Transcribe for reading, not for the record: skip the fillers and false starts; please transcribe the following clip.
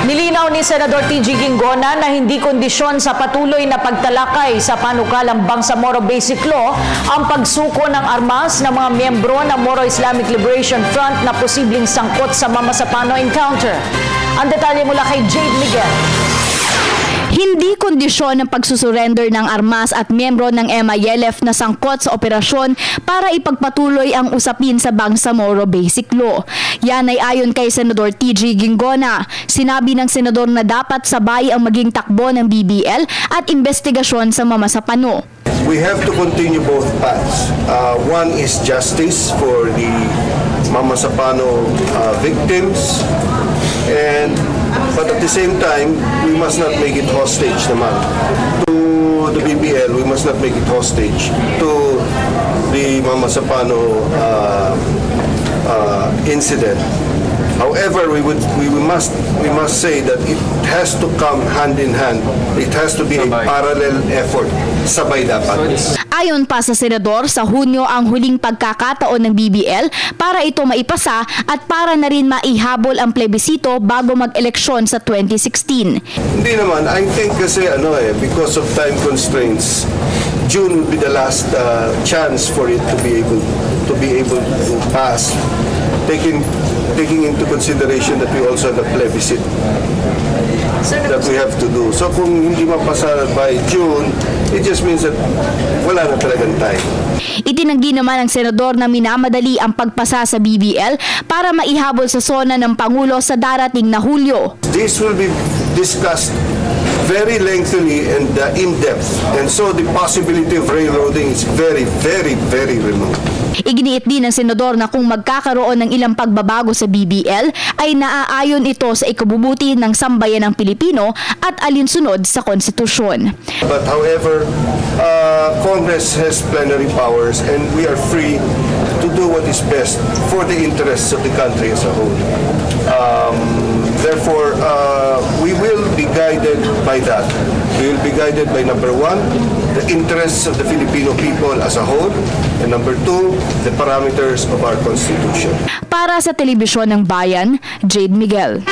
Nilinaw ni Senador TG Ginggona na hindi kondisyon sa patuloy na pagtalakay sa panukalang Bangsamoro Basic Law ang pagsuko ng armas ng mga miyembro ng Moro Islamic Liberation Front na posibleng sangkot sa Mamasapano encounter. Ang detalye mula kay Jade Miguel. Hindi kondisyon ng pagsusurrender ng armas at miyembro ng MILF na sangkot sa operasyon para ipagpatuloy ang usapin sa Bangsamoro Basic Law. Yan ay ayon kay Senador TG Ginggona. Sinabi ng senador na dapat sabay ang maging takbo ng BBL at investigasyon sa Mamasapano. We have to continue both paths. One is justice for the Mamasapano victims, but at the same time, we must not make it hostage naman to the BBL. We must not make it hostage to the Mamasapano incident. However, we must say that it has to come hand in hand. It has to be a parallel effort. Sabay dapat. Ayon pa sa senador, sa Hunyo ang huling pagkakataon ng BBL para ito maipasa at para na rin maihabol ang plebisito bago mag-eleksyon sa 2016. Hindi naman. I think kasi because of time constraints, June will be the last chance for it to be able to pass. Taking into consideration that we also have a plebiscite that we have to do. So kung hindi mapasa by June, it just means that wala na talagang time. Itinanggi naman ng senador na minamadali ang pagpasa sa BBL para maihabol sa sona ng Pangulo sa darating na Hulyo. This will be discussed very lengthily and in-depth. And so the possibility of railroading is very, very, very remote. Iginiit din ng senador na kung magkakaroon ng ilang pagbabago sa BBL ay naaayon ito sa ikabubuti ng sambayan ng Pilipino at alinsunod sa konstitusyon. But however, Congress has plenary powers and we are free to do what is best for the interests of the country as a whole. Therefore, we will be guided by that. We will be guided by number one, the interests of the Filipino people as a whole, and number two, the parameters of our Constitution. Para sa Telebisyon ng Bayan, Jade Miguel.